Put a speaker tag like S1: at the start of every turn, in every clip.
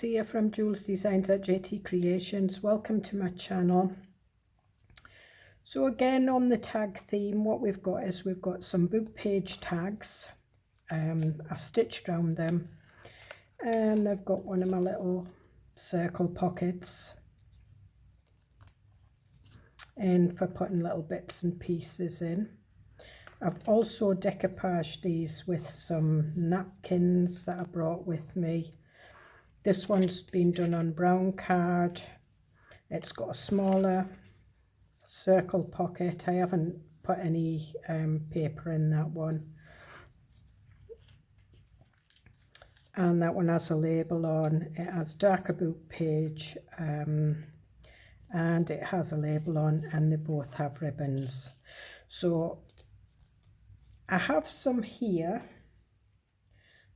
S1: here from Joolsedesigns at JT Creations. Welcome to my channel. So again, on the tag theme, what we've got is we've got some book page tags. I stitched around them, and I've got one of my little circle pockets and for putting little bits and pieces in. I've also decoupaged these with some napkins that I brought with me. This one's been done on brown card. It's got a smaller circle pocket. I haven't put any paper in that one. And that one has a label on. It has darker book page and it has a label on, and they both have ribbons. So I have some here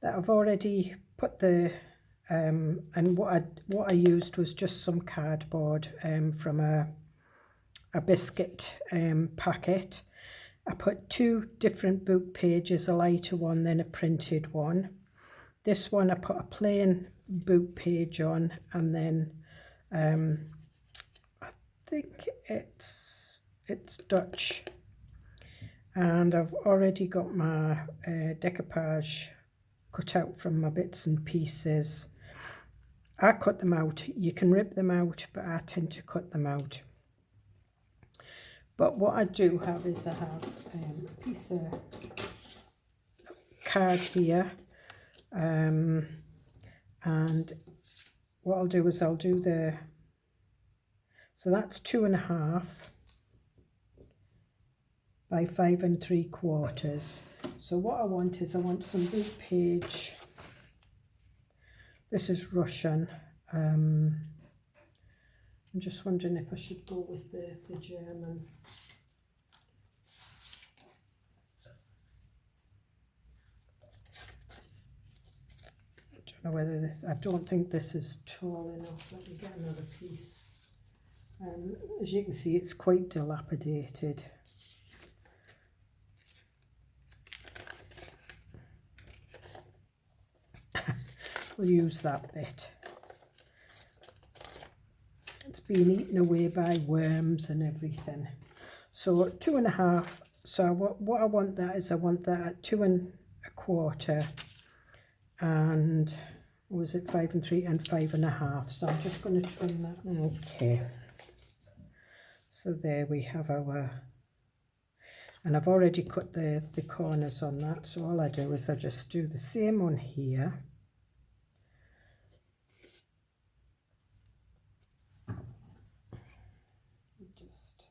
S1: that I've already put the and what I used was just some cardboard from a biscuit packet. I put two different book pages, a lighter one then a printed one. This one I put a plain book page on, and then I think it's Dutch, and I've already got my decoupage cut out from my bits and pieces. I cut them out. You can rip them out, but I tend to cut them out. But what I do have is I have a piece of card here, and what I'll do is I'll do so that's 2.5 by 5 3/4. So what I want is I want some book page. This is Russian. I'm just wondering if I should go with the German. I don't know whether this, I don't think this is tall enough. Let me get another piece. As you can see, it's quite dilapidated. We'll use that bit. It's been eaten away by worms and everything. So 2.5. So what I want that is I want that at 2 1/4, and was it 5 3 and 5.5. So I'm just going to trim that. Okay. So there we have our, and I've already cut the corners on that. So all I do is I just do the same on here. Just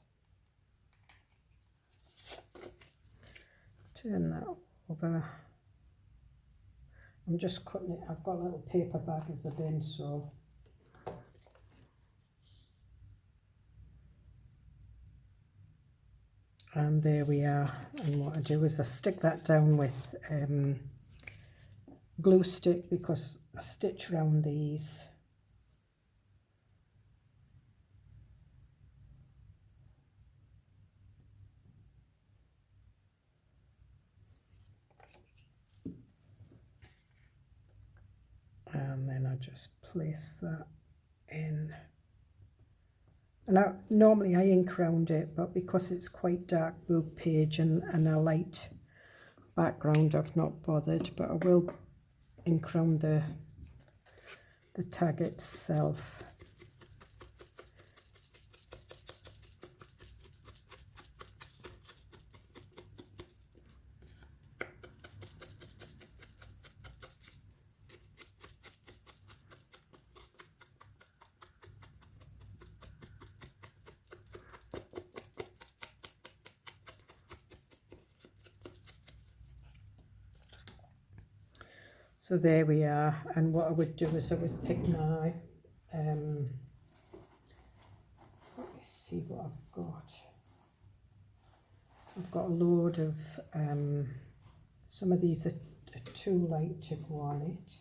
S1: turn that over. I'm just cutting it. I've got a little paper bag as a bin, so and there we are. And what I do is I stick that down with glue stick, because I stitch around these. And then I just place that in. And normally I ink round it, but because it's quite dark book page and a light background, I've not bothered, but I will ink round the tag itself. So there we are, and what I would do is I would pick my, let me see what I've got. I've got a load of, some of these are too light to go on it.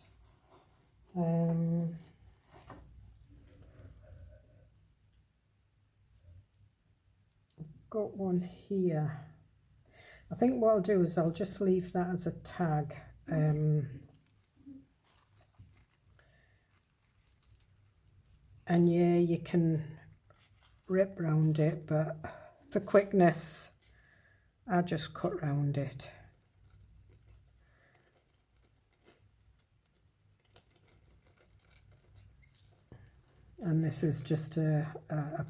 S1: I've got one here. I think what I'll do is I'll just leave that as a tag. And yeah, you can rip round it, but for quickness I just cut round it. And this is just a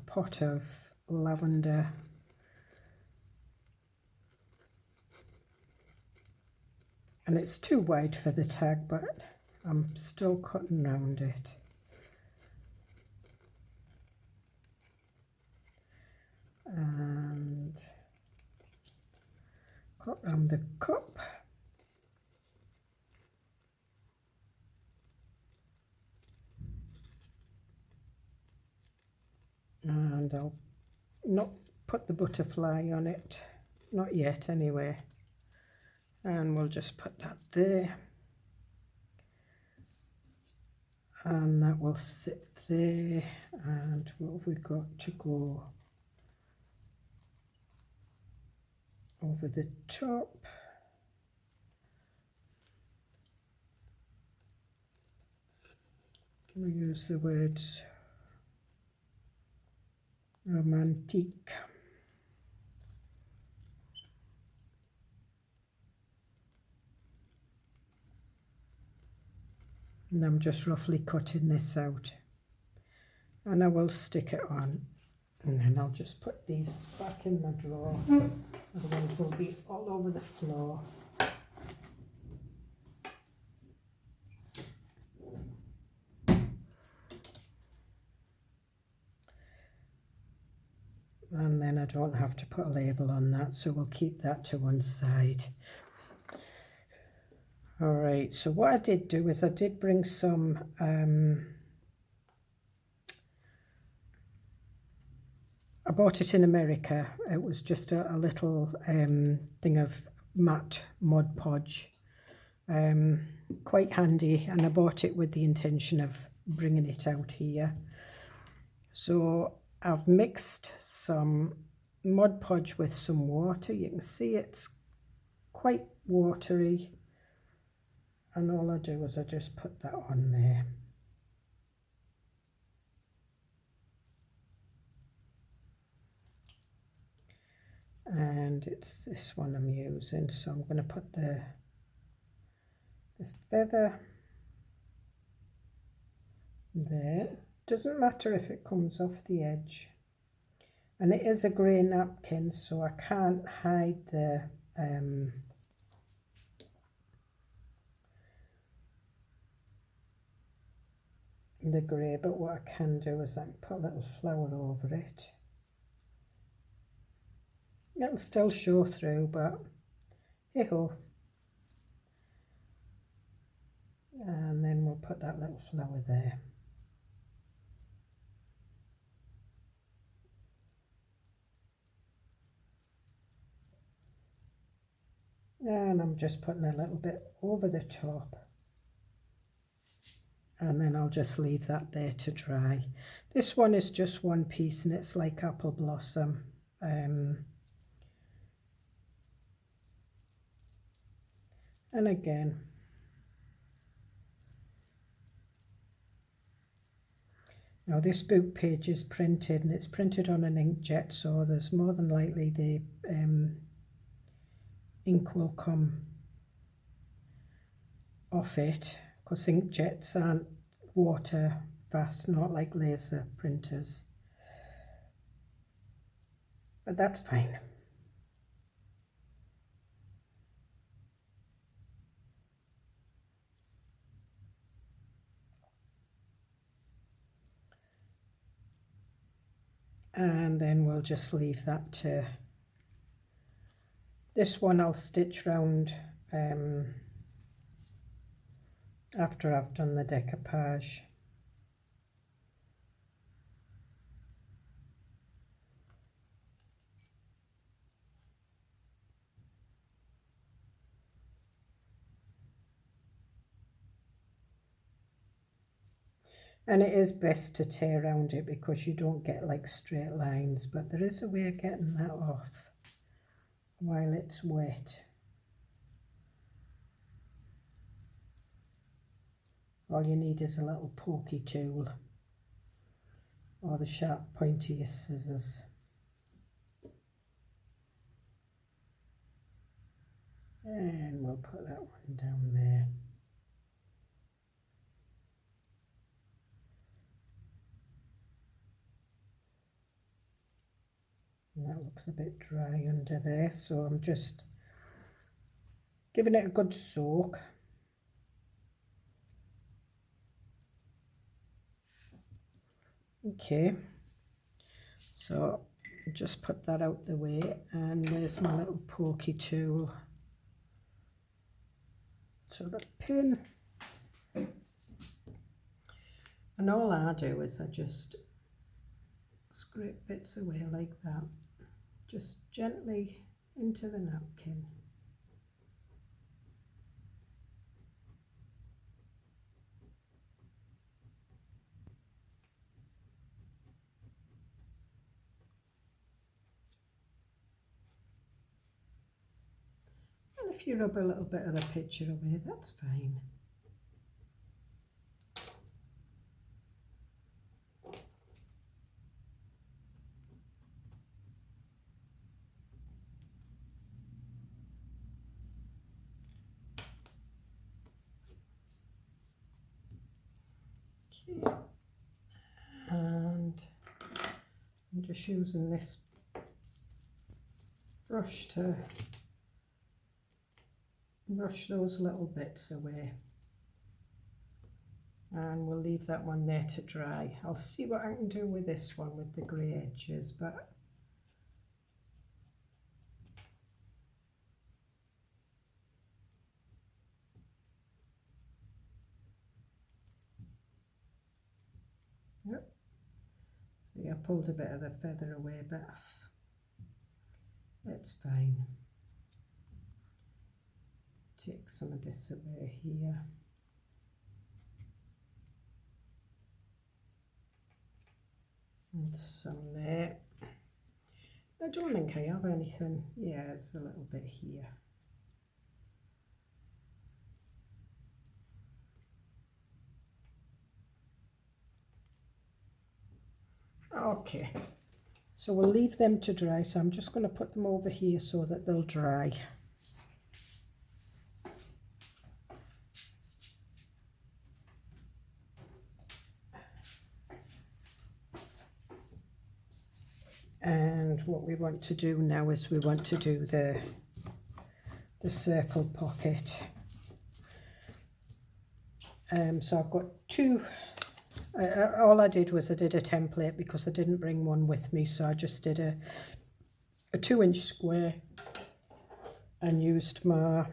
S1: pot of lavender. And it's too wide for the tag, but I'm still cutting round it. And cut round the cup. And I'll not put the butterfly on it, not yet anyway. And we'll just put that there. And that will sit there. And what have we got to go over the top? We use the words romantique. And I'm just roughly cutting this out. And I will stick it on. And then I'll just put these back in my drawer. Otherwise they'll be all over the floor. And then I don't have to put a label on that, so we'll keep that to one side. Alright, so what I did do is I did bring some I bought it in America. It was just a little thing of matte Mod Podge. Quite handy, and I bought it with the intention of bringing it out here. So I've mixed some Mod Podge with some water. You can see it's quite watery, and all I do is I just put that on there. And it's this one I'm using, so I'm going to put the feather there. Doesn't matter if it comes off the edge. And it is a grey napkin, so I can't hide the grey, but what I can do is I can put a little flower over it. It'll still show through, but hey-ho. And then we'll put that little flower there. And I'm just putting a little bit over the top. And then I'll just leave that there to dry. This one is just one piece, and it's like apple blossom. And again, now this book page is printed, and it's printed on an inkjet, so there's more than likely the ink will come off it, because inkjets aren't water fast, not like laser printers, but that's fine. And then we'll just leave that to, this one I'll stitch round after I've done the decoupage. And it is best to tear around it because you don't get like straight lines, but there is a way of getting that off while it's wet. All you need is a little pokey tool. or the sharp pointiest scissors. And we'll put that one down there. And that looks a bit dry under there, so I'm just giving it a good soak. Okay, so just put that out the way, and there's my little pokey tool. So the pin, and all I do is I just scrape bits away like that, just gently into the napkin. And if you rub a little bit of the picture away, that's fine. Okay. And I'm just using this brush to brush those little bits away, and we'll leave that one there to dry. I'll see what I can do with this one with the grey edges, but yep. See, I pulled a bit of the feather away, but it's fine. Take some of this away here. And some there. I don't think I have anything. Yeah, it's a little bit here. Okay, so we'll leave them to dry. So I'm just going to put them over here so that they'll dry. And what we want to do now is we want to do the circle pocket. So I've got two. All I did was I did a template because I didn't bring one with me, so I just did a 2-inch square and used my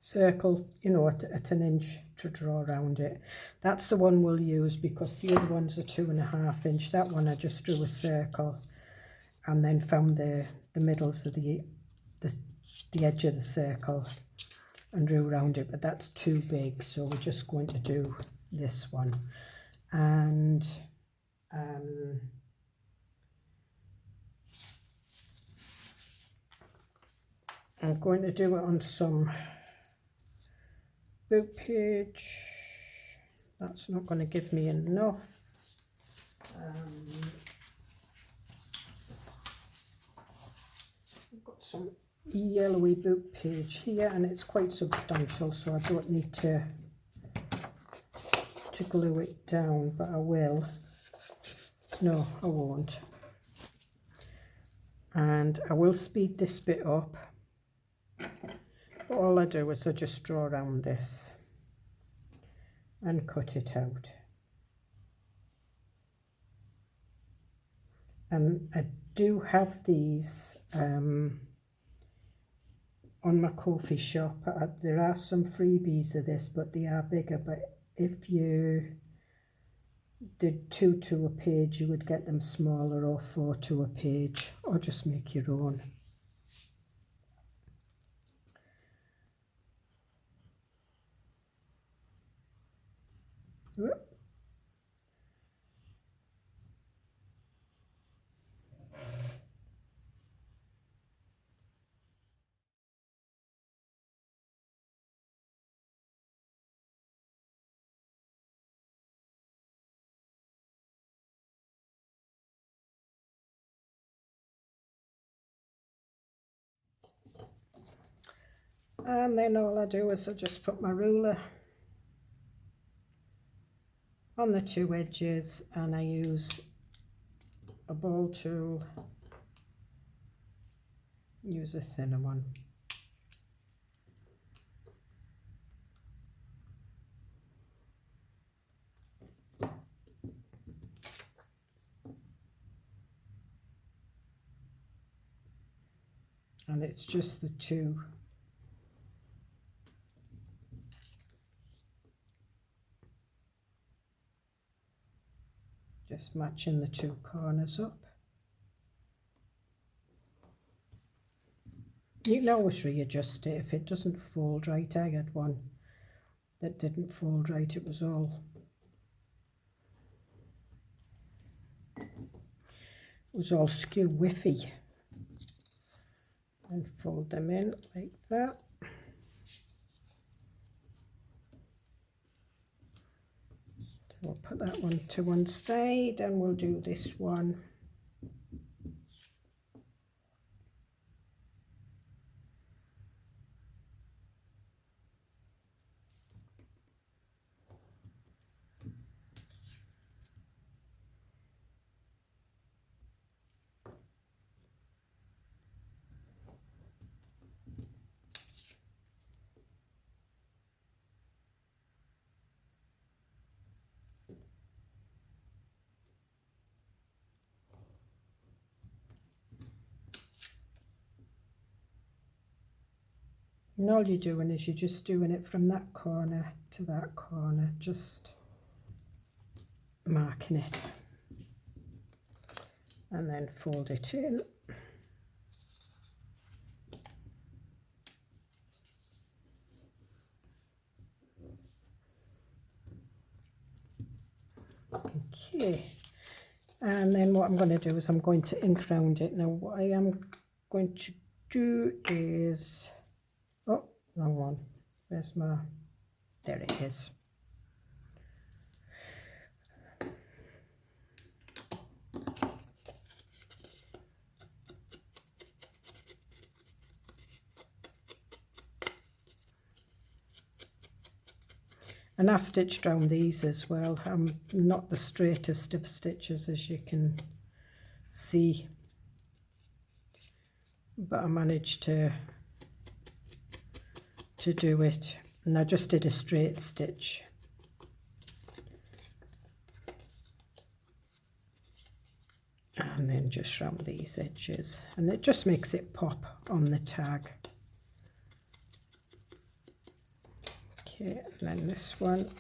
S1: circle, you know, at 1 inch to draw around it. That's the one we'll use because the other ones are 2.5 inch. That one I just drew a circle and then found the middles of the edge of the circle and drew around it, but that's too big, so we're just going to do this one. And I'm going to do it on some book page. That's not going to give me enough. I've got some yellowy book page here, and it's quite substantial, so I don't need to glue it down, but I will. No, I won't. And I will speed this bit up. But all I do is I just draw around this and cut it out. And I do have these on my coffee shop. There are some freebies of this, but they are bigger. But if you did 2 to a page, you would get them smaller, or 4 to a page, or just make your own. Whoop. And then all I do is I just put my ruler on the two edges, and I use a ball tool, use a thinner one. And it's just the two. Just matching the two corners up. You can always readjust it if it doesn't fold right. I had one that didn't fold right. It was all skew whiffy. And fold them in like that. So we'll put that one to one side, and we'll do this one. And all you're doing is you're just doing it from that corner to that corner, just marking it, and then fold it in. Okay, and then what I'm going to do is I'm going to ink round it. Now what I am going to do is, oh, wrong one. Where's my, there it is. And I stitched round these as well. I'm not the straightest of stitches, as you can see, but I managed to do it, and I just did a straight stitch. And then just round these edges, and it just makes it pop on the tag. Okay, and then this one.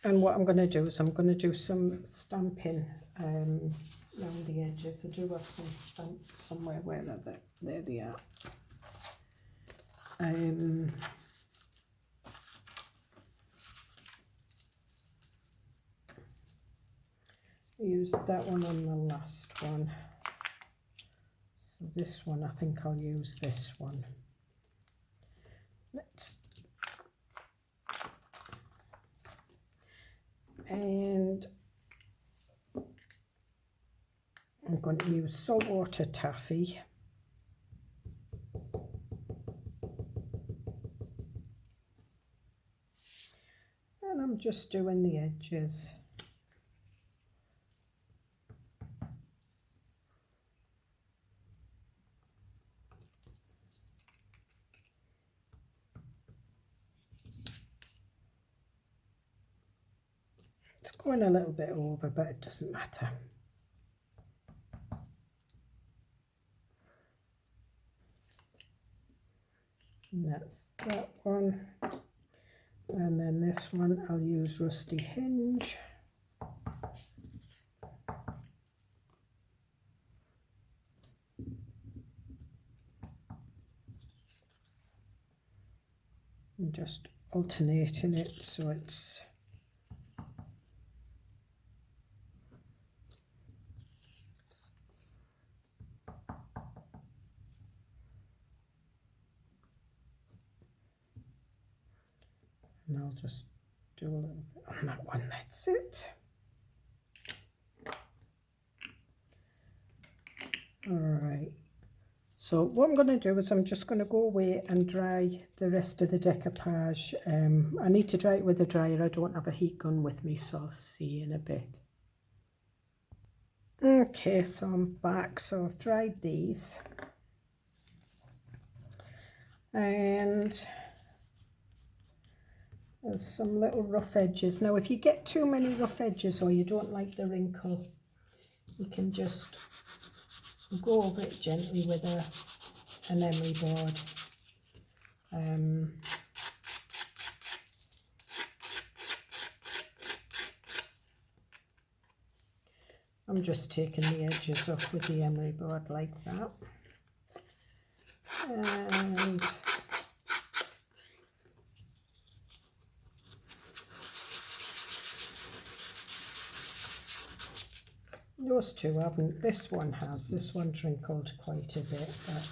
S1: And what I'm going to do is I'm going to do some stamping around the edges. I do have some stamps somewhere. Where are they? There they are. Used that one on the last one. So this one, I think I'll use this one. And I'm going to use saltwater taffy. And I'm just doing the edges. It's going a little bit over, but it doesn't matter. And that's that one. And then this one I'll use Rusty Hinge. And just alternating it so it's and I'll just do a little bit on that one, that's it. Alright, so what I'm going to do is I'm just going to go away and dry the rest of the decoupage. I need to dry it with a dryer, I don't have a heat gun with me, so I'll see you in a bit. Okay, so I'm back, so I've dried these. And there's some little rough edges. Now if you get too many rough edges or you don't like the wrinkle, you can just go over it gently with an emery board. I'm just taking the edges off with the emery board like that. And those two haven't. This one has. This one's wrinkled quite a bit. But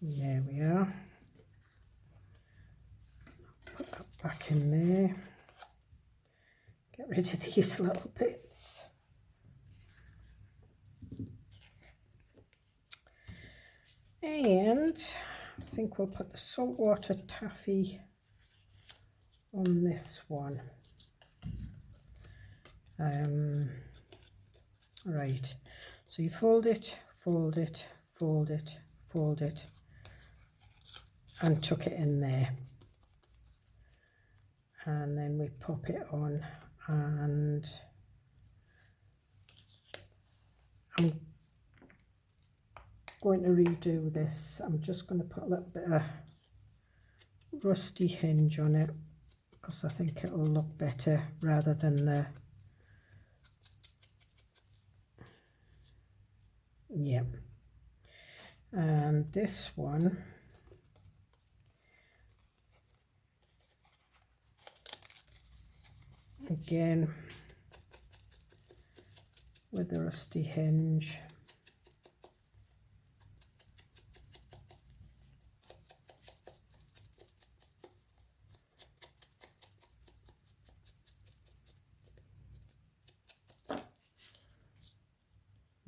S1: there we are. Put that back in there. Get rid of these little bits. And I think we'll put the saltwater taffy on this one. Right, so you fold it, fold it, fold it, fold it, and tuck it in there, and then we pop it on, and I'm going to redo this. I'm just going to put a little bit of Rusty Hinge on it because I think it will look better rather than the, yeah. And this one, again with the Rusty Hinge.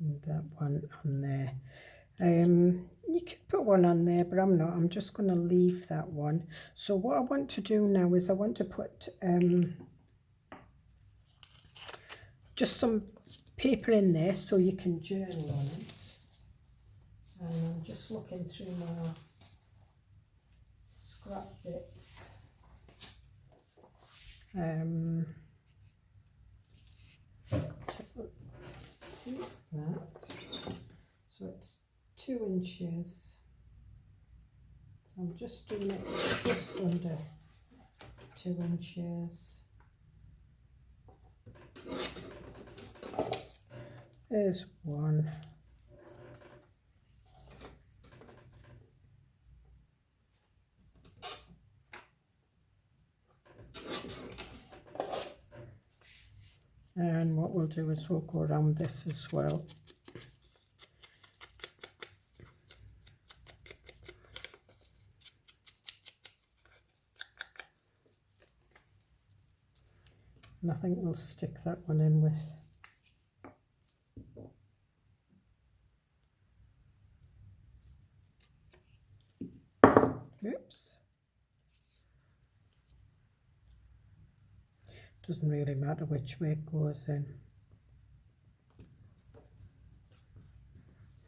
S1: And that one on there. You could put one on there, but I'm not. I'm just going to leave that one. So what I want to do now is I want to put just some paper in there so you can journal on it. And I'm just looking through my scrap bits. That. So it's 2 inches. So I'm just doing it just under 2 inches. There's one. And what we'll do is we'll go around this as well. And I think we'll stick that one in with oops. Doesn't really matter which way it goes in.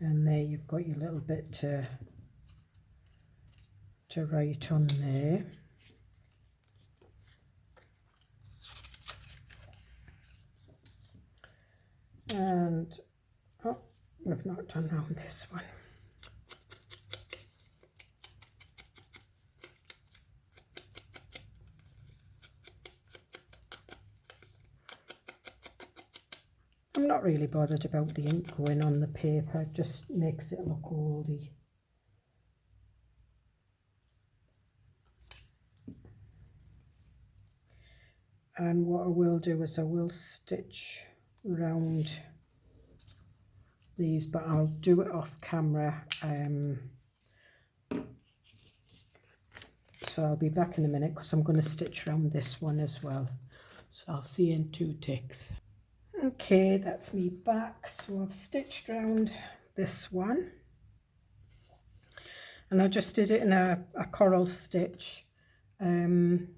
S1: And there you've got your little bit to write on there. And oh, we've not done on this one. I'm not really bothered about the ink going on the paper, it just makes it look oldie. And what I will do is I will stitch round these, but I'll do it off camera. So I'll be back in a minute because I'm going to stitch around this one as well. So I'll see you in 2 ticks. Okay, that's me back. So I've stitched round this one. And I just did it in a coral stitch. Again,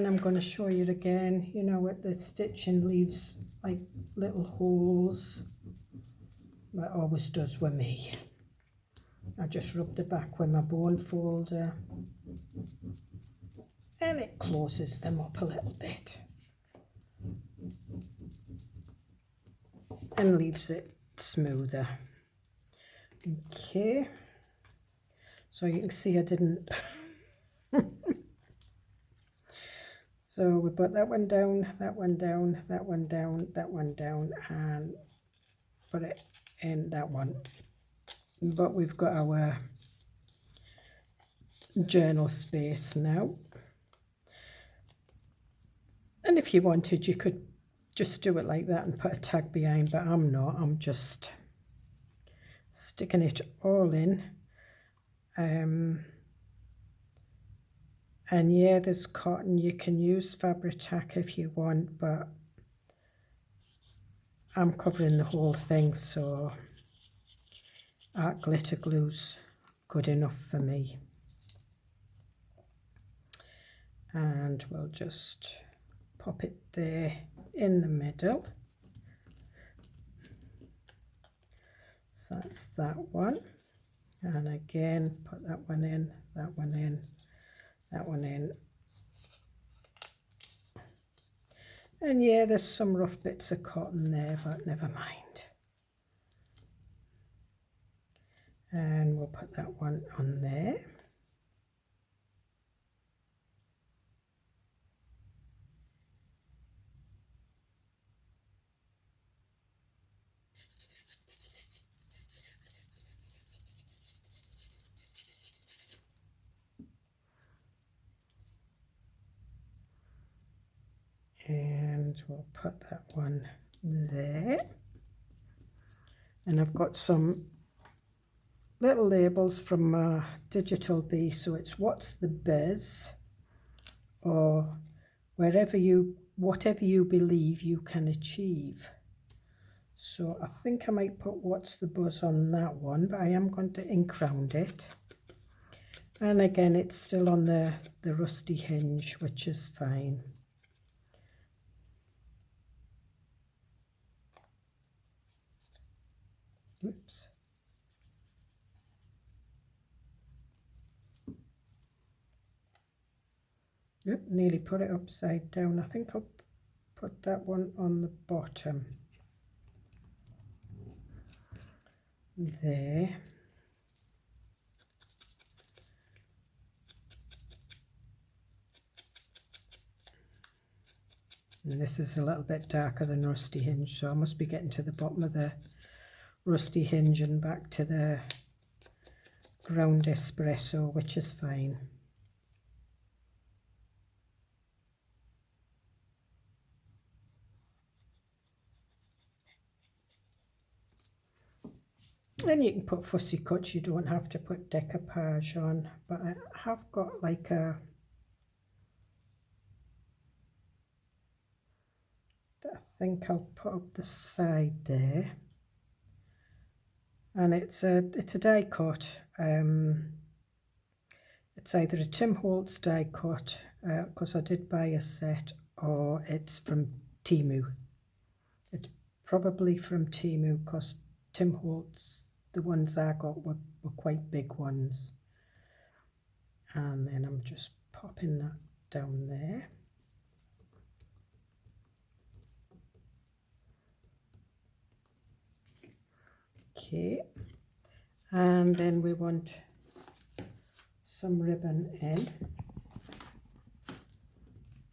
S1: I'm going to show you again, you know, what the stitching leaves like little holes. That always does with me. I just rub the back with my bone folder and it closes them up a little bit and leaves it smoother. Okay, so you can see I didn't so we put that one down, that one down, that one down, that one down, and put it in that one. But we've got our journal space now. And if you wanted, you could just do it like that and put a tag behind, but I'm not. I'm just sticking it all in. And yeah, there's cotton. You can use fabric tack if you want, but I'm covering the whole thing, so art glitter glue's good enough for me. And we'll just pop it there in the middle. So that's that one. And again, put that one in, that one in, that one in. And yeah, there's some rough bits of cotton there, but never mind. And we'll put that one on there. And we'll put that one there. And I've got some little labels from Digital Bee, so it's what's the biz, or whatever you believe you can achieve. So I think I might put what's the buzz on that one, but I am going to ink round it. And again, it's still on the rusty hinge, which is fine. Oops. Yep, nearly put it upside down. I think I'll put that one on the bottom. There. And this is a little bit darker than rusty hinge, so I must be getting to the bottom of the rusty hinge and back to the ground espresso, which is fine. And you can put fussy cuts, you don't have to put decoupage on, but I have got like a, I think I'll put up the side there, and it's a die cut. It's either a Tim Holtz die cut, because I did buy a set, or it's from Temu. It's probably from Temu because Tim Holtz, the ones I got were quite big ones. And then I'm just popping that down there. Okay, and then we want some ribbon in.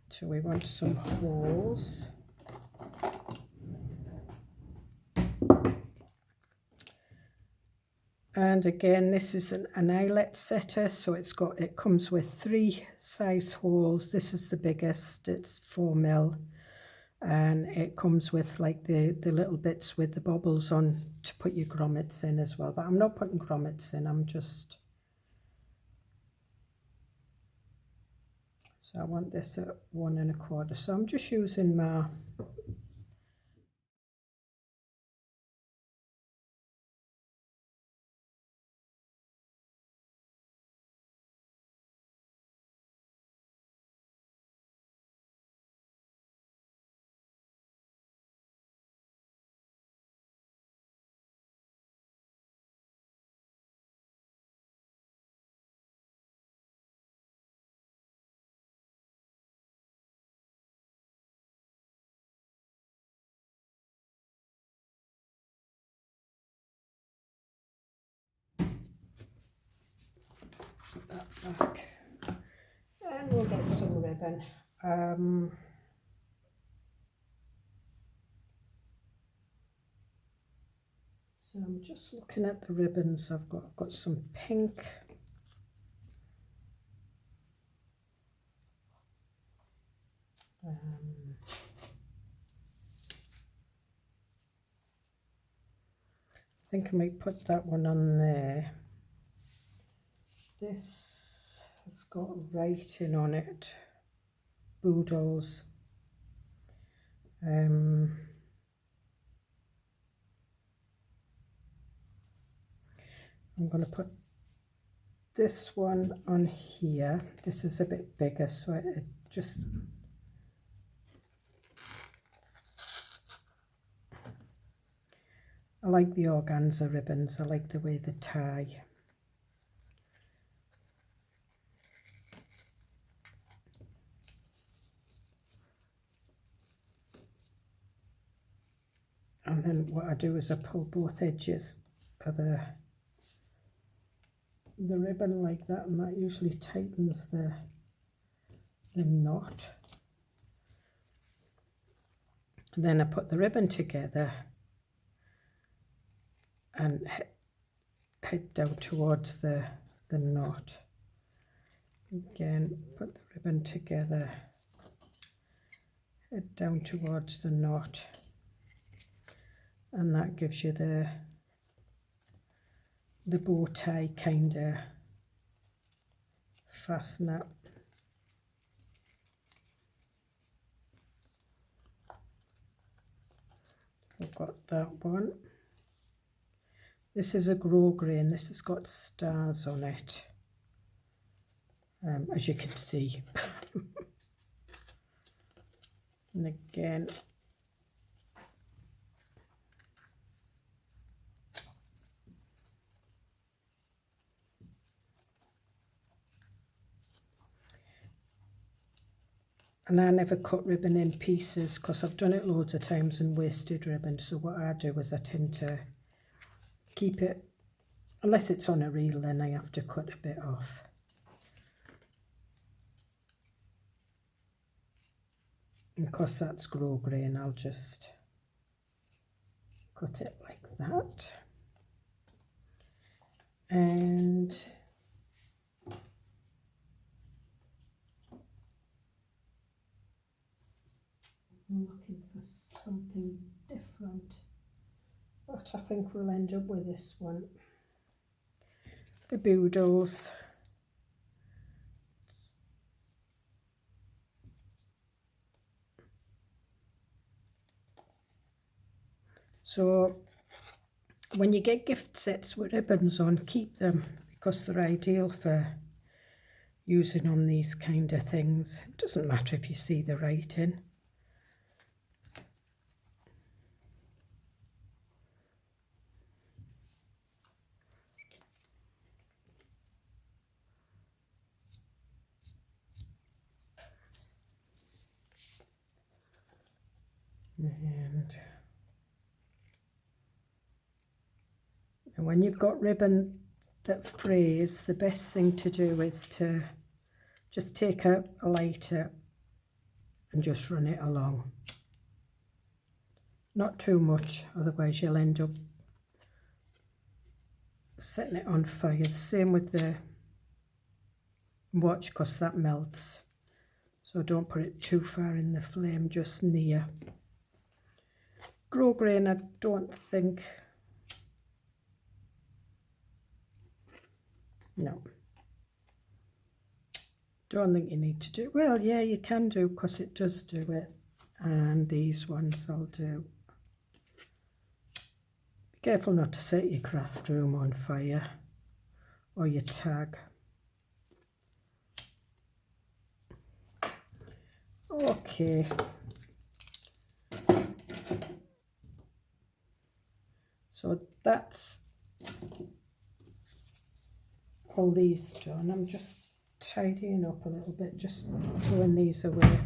S1: So we want some holes. And again, this is an eyelet setter, so it comes with 3 size holes. This is the biggest, it's 4mm, and it comes with like the little bits with the bobbles on to put your grommets in as well. But I'm not putting grommets in, I'm just, so I want this at 1 1/4. So I'm just using my that back, and we'll get some ribbon. So I'm just looking at the ribbons I've got some pink. I think I might put that one on there. This has got writing on it, Boodles. I'm going to put this one on here. This is a bit bigger, so it just, I like the organza ribbons, I like the way they tie. And then what I do is I pull both edges of the ribbon like that, and that usually tightens the knot. And then I put the ribbon together and head down towards the knot. Again, put the ribbon together, head down towards the knot, and that gives you the bow tie kind of fasten up. I've got that one. This is a grosgrain. This has got stars on it, as you can see. And again, and I never cut ribbon in pieces because I've done it loads of times and wasted ribbon. So what I do is I tend to keep it, unless it's on a reel, then I have to cut a bit off. And because that's grosgrain, I'll just cut it like that. And I'm looking for something different, but I think we'll end up with this one. The Boodles. So when you get gift sets with ribbons on, keep them because they're ideal for using on these kind of things. It doesn't matter if you see the writing. And when you've got ribbon that frays, the best thing to do is to just take a lighter and just run it along. Not too much, otherwise you'll end up setting it on fire. The same with the watch, because that melts. So don't put it too far in the flame, just near. Grosgrain, I don't think. No. Don't think you need to do. Well, yeah, you can do, because it does do it. And these ones I'll do. Be careful not to set your craft room on fire or your tag. Okay. So that's all these done. I'm just tidying up a little bit, just throwing these away.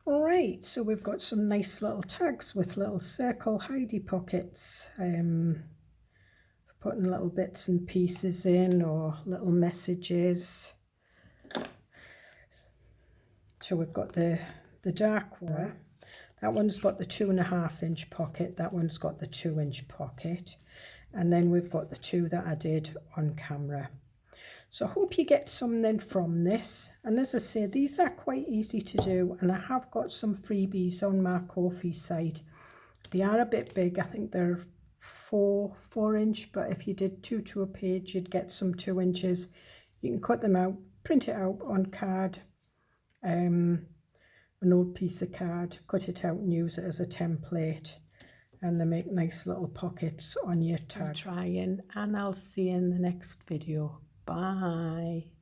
S1: Alright, so we've got some nice little tags with little circle hidey pockets for putting little bits and pieces in, or little messages. So we've got the dark one. That one's got the 2.5 inch pocket, that one's got the 2 inch pocket, and then we've got the two that I did on camera. So I hope you get something from this, and as I say, these are quite easy to do, and I have got some freebies on my Ko-fi site. They are a bit big, I think they're 4 inch, but if you did 2 to a page you'd get some 2 inches. You can cut them out, print it out on card, an old piece of card, cut it out and use it as a template, and they make nice little pockets on your tags. Trying, and I'll see you in the next video. Bye.